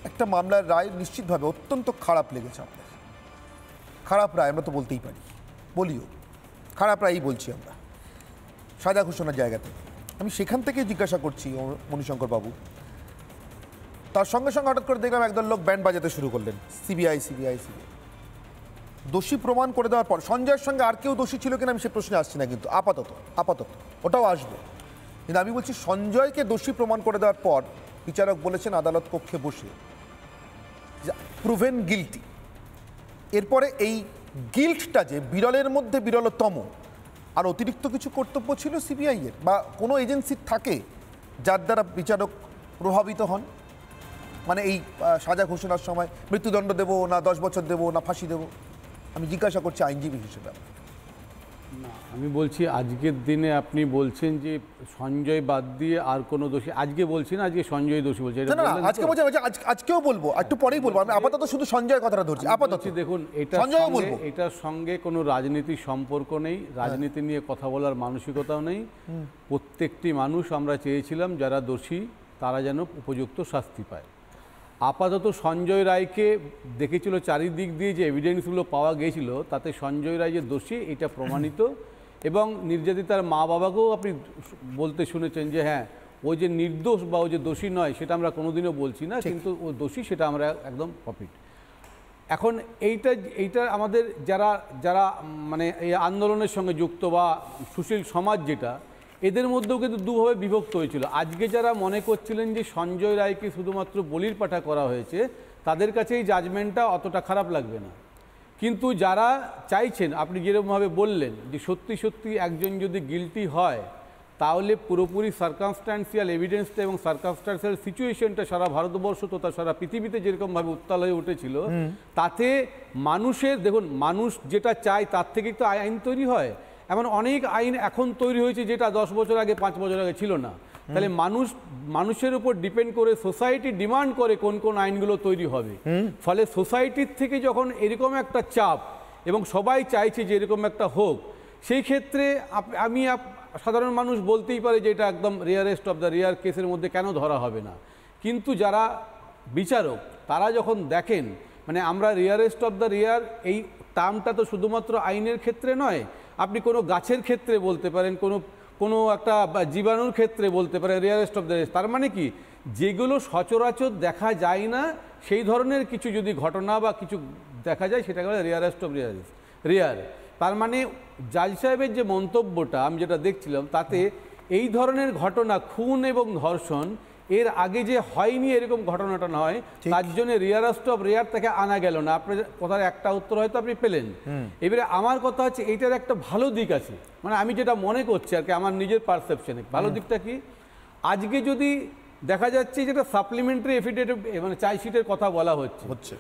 একটা মামলার রায় নিশ্চিতভাবে অত্যন্ত খারাপ লেগেছে আপনার। খারাপ রায় আমরা তো বলতেই পারি, বলিও খারাপ রায়ই বলছি আমরা সাজা ঘোষণার জায়গাতে। আমি সেখান থেকে জিজ্ঞাসা করছি মণিশঙ্কর বাবু, তার সঙ্গে সঙ্গে হঠাৎ করে দেখলাম একদল লোক ব্যান্ড বাজাতে শুরু করলেন, সিবিআই সিবিআই সিবিআই। দোষী প্রমাণ করে দেওয়ার পর সঞ্জয়ের সঙ্গে আর কেউ দোষী ছিল কিনা আমি সে প্রশ্নে আসছি না, কিন্তু আপাতত ওটাও আসবে। কিন্তু আমি বলছি সঞ্জয়কে দোষী প্রমাণ করে দেওয়ার পর বিচারক বলেছেন আদালত কক্ষে বসে প্রুভেন গিল্টি। এরপরে এই গিল্টটা যে বিরলের মধ্যে বিরলতম, আর অতিরিক্ত কিছু কর্তব্য ছিল সিবিআই এর বা কোনো এজেন্সির থাকে যার দ্বারা বিচারক প্রভাবিত হন, মানে এই সাজা ঘোষণার সময় মৃত্যুদণ্ড দেবো না 10 বছর দেবো না ফাঁসি দেবো? আমি জিজ্ঞাসা করছি আইনজীবী হিসেবে। না, আমি বলছি আজকের দিনে আপনি বলছেন যে সঞ্জয় বাদ দিয়ে আর কোনো দোষী, আজকে বলছি না, আজকে সঞ্জয় দোষী বলছে, আজকে বলছি, আজকেও বলবো, একটু পরেই বলবো। আমি আপাতত শুধু সঞ্জয়ের কথাটা ধরছি আপাতত। দেখুন, এটার সঙ্গে কোনো রাজনীতির সম্পর্ক নেই, রাজনীতি নিয়ে কথা বলার মানসিকতাও নেই। প্রত্যেকটি মানুষ আমরা চেয়েছিলাম যারা দোষী তারা যেন উপযুক্ত শাস্তি পায়। আপাতত সঞ্জয় রায়কে দেখেছিল চারিদিক দিয়ে যে এভিডেন্সগুলো পাওয়া গিয়েছিল তাতে সঞ্জয় রায় যে দোষী এটা প্রমাণিত, এবং নির্যাতিতার মা বাবাকেও আপনি বলতে শুনেছেন যে হ্যাঁ ও যে নির্দোষ বা ও যে দোষী নয় সেটা আমরা কোনোদিনও বলছি না, কিন্তু ও দোষী সেটা আমরা একদম প্রফিট। এখন এইটা আমাদের যারা যারা মানে এই আন্দোলনের সঙ্গে যুক্ত বা সুশীল সমাজ যেটা, এদের মধ্যেও কিন্তু দুভাবে বিভক্ত হয়েছিল। আজকে যারা মনে করছিলেন যে সঞ্জয় রায়কে শুধুমাত্র বলির পাঠা করা হয়েছে তাদের কাছে এই জাজমেন্টটা অতটা খারাপ লাগবে না, কিন্তু যারা চাইছেন আপনি যেরকমভাবে বললেন যে সত্যি সত্যি একজন যদি গিলটি হয় তাহলে পুরোপুরি সার্কামস্ট্যান্সিয়াল এভিডেন্সটা এবং সার্কামস্ট্যান্সিয়াল সিচুয়েশনটা সারা ভারতবর্ষ তথা সারা পৃথিবীতে যেরকমভাবে উত্তাল হয়ে উঠেছিল, তাতে মানুষের দেখুন মানুষ যেটা চায় তার থেকেই তো আইন তৈরি হয়। এমন অনেক আইন এখন তৈরি হয়েছে যেটা 10 বছর আগে 5 বছর আগে ছিল না। তাহলে মানুষের উপর ডিপেন্ড করে সোসাইটি ডিমান্ড করে কোন কোন আইনগুলো তৈরি হবে। ফলে সোসাইটির থেকে যখন এরকম একটা চাপ এবং সবাই চাইছে যে এরকম একটা হোক, সেই ক্ষেত্রে আমি সাধারণ মানুষ বলতেই পারে যে এটা একদম রেয়ারেস্ট অফ দ্য রেয়ার কেসের মধ্যে কেন ধরা হবে না, কিন্তু যারা বিচারক তারা যখন দেখেন মানে আমরা রেয়ারেস্ট অফ দ্য রেয়ার এই টার্মটা তো শুধুমাত্র আইনের ক্ষেত্রে নয়, আপনি কোনো গাছের ক্ষেত্রে বলতে পারেন, কোনো একটা জীবাণুর ক্ষেত্রে বলতে পারেন রেয়ারেস্ট অফ দ্য রেয়ার। তার মানে কি যেগুলো সচরাচর দেখা যায় না সেই ধরনের কিছু যদি ঘটনা বা কিছু দেখা যায় সেটাকে বলে রেয়ারেস্ট অফ রেয়ার। তার মানে জাজ সাহেবের যে মন্তব্যটা আমি যেটা দেখছিলাম তাতে এই ধরনের ঘটনা খুন এবং ধর্ষণ এর আগে যে হয়নি এরকম ঘটনাটা নয়, তার জন্য রেয়ারেস্ট অফ রেয়ার তাকে আনা গেল না। আপনার কথার একটা উত্তর হয়তো আপনি পেলেন। এবারে আমার কথা হচ্ছে এইটার একটা ভালো দিক আছে, মানে আমি যেটা মনে করছি আর কি আমার নিজের পারসেপশনে ভালো দিকটা কি, আজকে যদি দেখা যাচ্ছে যেটা সাপ্লিমেন্টারি এফিডেভিট মানে চার্জশিটের কথা বলা হচ্ছে,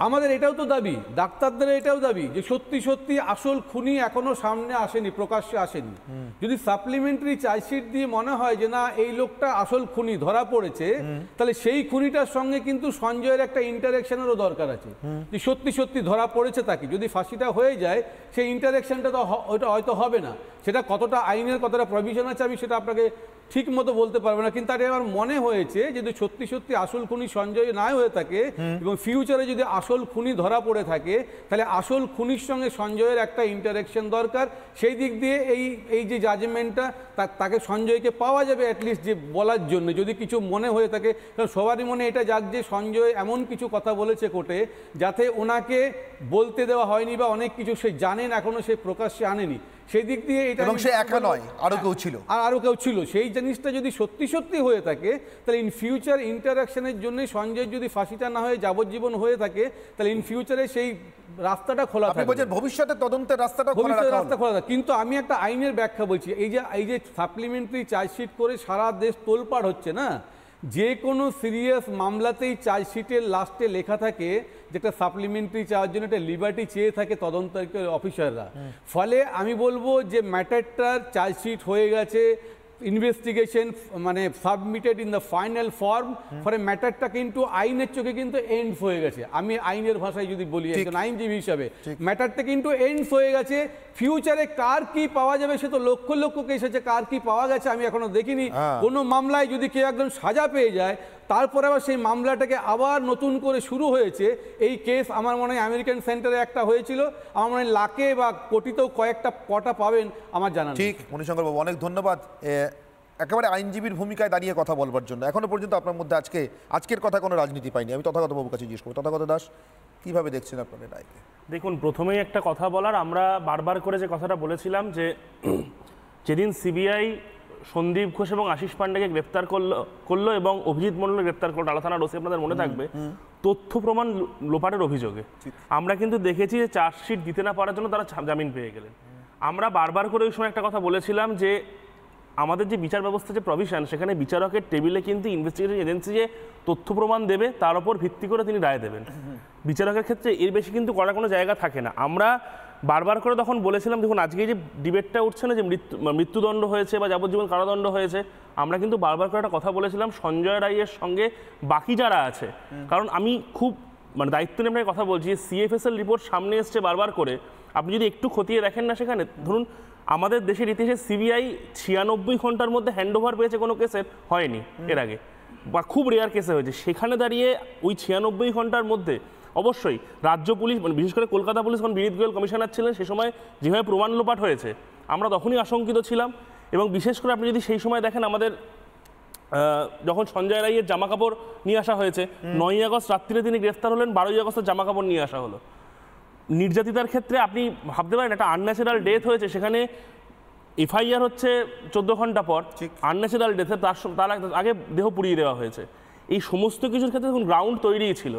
আমাদের এটাও তো দাবি, ডাক্তারদের এটাও দাবি যে সত্যি সত্যি আসল খুনি এখনো সামনে আসেনি, প্রকাশ্যে আসেনি। যদি সাপ্লিমেন্টারি চার্জশিট দিয়ে মনে হয় যে না এই লোকটা আসল খুনি ধরা পড়েছে, তাহলে সেই খুনিটার সঙ্গে কিন্তু সঞ্জয়ের একটা ইন্টারেকশনেরও দরকার আছে, যে সত্যি সত্যি ধরা পড়েছে তাকে। যদি ফাঁসিটা হয়ে যায় সেই ইন্টারেকশনটা তো ওইটা হয়তো হবে না, সেটা কতটা আইনের কতটা প্রভিশন আছে আমি সেটা আপনাকে ঠিক মতো বলতে পারবো না, কিন্তু আমার মনে হয়েছে যদি সত্যি সত্যি আসল খুনি সঞ্জয় না হয়ে থাকে এবং ফিউচারে যদি আসল খুনি ধরা পড়ে থাকে তাহলে আসল খুনির সঙ্গে সঞ্জয়ের একটা ইন্টারেকশন দরকার। সেই দিক দিয়ে এই যে জাজমেন্টটা তাকে সঞ্জয়কে পাওয়া যাবে অ্যাটলিস্ট যে বলার জন্য যদি কিছু মনে হয়ে থাকে, কারণ সবারই মনে এটা যাক যে সঞ্জয় এমন কিছু কথা বলেছে কোর্টে যাতে ওনাকে বলতে দেওয়া হয়নি বা অনেক কিছু সে জানেন এখনো সে প্রকাশ্যে আনেনি, সেই দিক দিয়ে এটা এবং সে একা নয় আরো কেউ ছিল সেই জিনিসটা যদি সত্যি সত্যি হয়ে থাকে তাহলে ইন ফিউচার ইন্টারাকশনের জন্য সঞ্জয় যদি ফাঁসিটা না হয়ে যাবজ্জীবন হয়ে থাকে তাহলে ইন ফিউচারে সেই রাস্তাটা খোলা থাকবে, ভবিষ্যতে তদন্তের রাস্তা খোলা থাকে। কিন্তু আমি একটা আইনের ব্যাখ্যা বলছি, এই যে সাপ্লিমেন্টারি চার্জশিট করে সারা দেশ তোলপাড় হচ্ছে না, যে কোনো সিরিয়াস মামলাতেই চার্জশিটের লাস্টে লেখা থাকে যেটা সাপ্লিমেন্টারি চাওয়ার জন্য একটা লিবার্টি চেয়ে থাকে তদন্তকারী অফিসাররা। ফলে আমি বলবো যে ম্যাটারটার চার্জশিট হয়ে গেছে, ইনভেস্টিগেশন মানে submitted in the final form, ফলে ম্যাটারটা কিন্তু আইনের চোখে কিন্তু এন্ড হয়ে গেছে। আমি আইনের ভাষায় যদি বলি একজন আইনজীবী হিসাবে ম্যাটারটা কিন্তু এন্ড হয়ে গেছে। ফিউচারে কার কি পাওয়া যাবে সে তো লক্ষ লক্ষ কেস আছে, কার কি পাওয়া গেছে আমি এখনো দেখিনি। কোনো মামলায় যদি কেউ একজন সাজা পেয়ে যায় তারপরে আবার সেই মামলাটাকে আবার নতুন করে শুরু হয়েছে। এই কেস আমার মনে হয় আমেরিকান সেন্টারে একটা হয়েছিল, আমার মনে হয় লাখে বা কোটিতেও কটা পাবেন আমার জানা নেই। ঠিক, মণিশঙ্কর বাবু অনেক ধন্যবাদ একেবারে আইনজীবীর ভূমিকায় দাঁড়িয়ে কথা বলবার জন্য। এখনো পর্যন্ত আপনার মধ্যে আজকের কথা কোনো রাজনীতি পাইনি। আমি তথাগত বাবুর কাছে জিজ্ঞেস করবো, তথাগত দাস কীভাবে দেখছেন আপনাদের রায়কে? দেখুন, প্রথমেই একটা কথা বলার, আমরা বারবার করে যে কথাটা বলেছিলাম যে যেদিন সিবিআই সন্দীপ ঘোষ এবং আশিস পান্ডেকে গ্রেপ্তার করলো এবং অভিজিৎ মণ্ডলকে গ্রেপ্তার করলো টালা থানার ওসি, আপনাদের মনে থাকবে, তথ্য প্রমাণ লোপাটের অভিযোগে আমরা কিন্তু দেখেছি যে চার্জশিট দিতে না পারার জন্য তারা জামিন পেয়ে গেলেন। আমরা বারবার করে ওই সময় একটা কথা বলেছিলাম যে আমাদের যে বিচার ব্যবস্থা যে প্রভিশন, সেখানে বিচারকের টেবিলে কিন্তু ইনভেস্টিগেটিং এজেন্সি যে তথ্য প্রমাণ দেবে তার উপর ভিত্তি করে তিনি রায় দেবেন। বিচারকের ক্ষেত্রে এর বেশি কিন্তু করার কোনো জায়গা থাকে না। আমরা বারবার করে তখন বলেছিলাম, দেখুন আজকে যে ডিবেটটা উঠছে না যে মৃত্যুদণ্ড হয়েছে বা যাবজ্জীবন কারাদণ্ড হয়েছে, আমরা কিন্তু বারবার করে একটা কথা বলেছিলাম সঞ্জয় রায়ের সঙ্গে বাকি যারা আছে, কারণ আমি খুব দায়িত্ব নিয়ে কথা বলছি, সিএফএসএল রিপোর্ট সামনে এসছে বারবার করে, আপনি যদি একটু খতিয়ে দেখেন না সেখানে, ধরুন আমাদের দেশের ইতিহাসে সিবিআই 96 ঘন্টার মধ্যে হ্যান্ডওভার পেয়েছে কোনো কেসের, হয়নি এর আগে, বা খুব রেয়ার কেসে হয়েছে। সেখানে দাঁড়িয়ে ওই 96 ঘন্টার মধ্যে অবশ্যই রাজ্য পুলিশ, বিশেষ করে কলকাতা পুলিশ যখন বিনীত গোয়েল কমিশনার ছিলেন, সে সময় যেভাবে প্রমাণ লোপাট হয়েছে আমরা তখনই আশঙ্কিত ছিলাম। এবং বিশেষ করে আপনি যদি সেই সময় দেখেন, আমাদের যখন সঞ্জয় রায়ের জামাকাপড় নিয়ে আসা হয়েছে, 9ই আগস্ট রাত্রিরে তিনি গ্রেফতার হলেন, 12ই আগস্টের জামাকাপড় নিয়ে আসা হলো। নির্যাতিতার ক্ষেত্রে আপনি ভাবতে পারেন একটা আনন্যাচারাল ডেথ হয়েছে, সেখানে এফআইআর হচ্ছে 14 ঘন্টা পর, আনন্যাচারাল ডেথে তার আগে দেহ পুড়িয়ে দেওয়া হয়েছে। এই সমস্ত কিছুর ক্ষেত্রে এখন গ্রাউন্ড তৈরিই ছিল।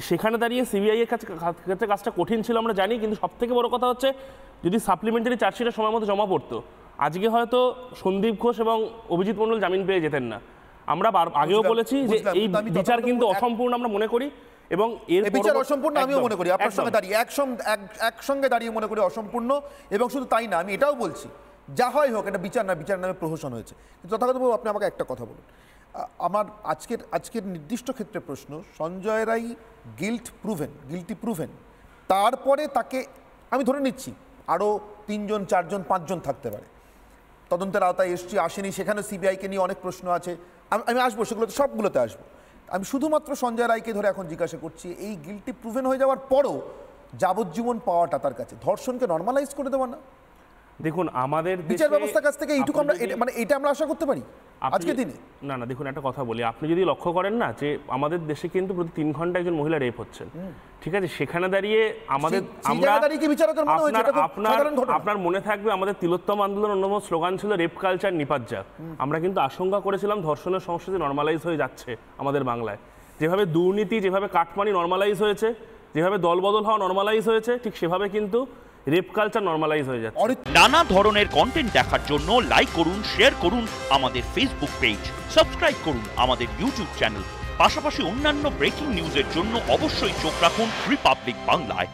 সেখানে দাঁড়িয়ে সিবিআই এর ক্ষেত্রে কাজটা কঠিন ছিল আমরা জানি, কিন্তু সবথেকে বড় কথা হচ্ছে যদি সাপ্লিমেন্টারি চার্জশিটের সময় মতো জমা পড়তো, আজকে হয়তো সন্দীপ ঘোষ এবং অভিজিৎ মণ্ডল জামিন পেয়ে যেতেন না। আমরা আগেও বলেছি যে এই বিচার কিন্তু অসম্পূর্ণ আমরা মনে করি, এবং এর বিচার অসম্পূর্ণ আমিও মনে করি, আপনার সঙ্গে দাঁড়িয়ে একসঙ্গে দাঁড়িয়ে মনে করি অসম্পূর্ণ। এবং শুধু তাই না, আমি এটাও বলছি যা হয় হোক এটা বিচার না, বিচার নামে প্রহসন হয়েছে। কিন্তু তথাগতবাবু আপনি আমাকে একটা কথা বলুন, আমার আজকের নির্দিষ্ট ক্ষেত্রে প্রশ্ন, সঞ্জয় রায় গিল্টি প্রুভেন, তারপরে তাকে আমি ধরে নিচ্ছি আরও 3 জন 4 জন 5 জন থাকতে পারে, তদন্তের আওতায় এসছি আসেনি, সেখানে সিবিআইকে নিয়ে অনেক প্রশ্ন আছে, আমি আসবো সেগুলোতে, সবগুলোতে আসবো। আমি শুধুমাত্র সঞ্জয় রায়কে ধরে এখন জিজ্ঞাসা করছি, এই গিল্টি প্রুভেন হয়ে যাওয়ার পরও যাবজ্জীবন পাওয়াটা তার কাছে ধর্ষণকে নর্মালাইজ করে দেওয়া না? দেখুন আমাদের বিচার ব্যবস্থার কাছ থেকে এইটুকু আমরা এটা আমরা আশা করতে পারি আজকে দিনে? না, দেখুন একটা কথা বলি, আপনি যদি লক্ষ্য করেন না যে আমাদের দেশে কিন্তু প্রতি 3 ঘন্টা একজন মহিলা রেপ হচ্ছেন, ঠিক আছে? সেখানে দাঁড়িয়ে আমাদের আপনার মনে থাকবে আমাদের তিলোত্তম আন্দোলন অন্যতম স্লোগান ছিল রেপ কালচার নিপাত যাক। আমরা কিন্তু আশঙ্কা করেছিলাম ধর্ষণের সংস্কৃতি নর্মালাইজ হয়ে যাচ্ছে আমাদের বাংলায়, যেভাবে দুর্নীতি, যেভাবে কাটমানি নর্মালাইজ হয়েছে, যেভাবে দলবদল হওয়া নর্মালাইজ হয়েছে, ঠিক সেভাবে কিন্তু রেপ কালচার নর্মালাইজ হয়ে যাচ্ছে। নানা ধরনের কন্টেন্ট দেখার জন্য লাইক করুন, শেয়ার করুন আমাদের ফেসবুক পেজ, সাবস্ক্রাইব করুন আমাদের ইউটিউব চ্যানেল। পাশাপাশি অন্যান্য ব্রেকিং নিউজের জন্য অবশ্যই চোখ রাখুন রিপাবলিক বাংলায়।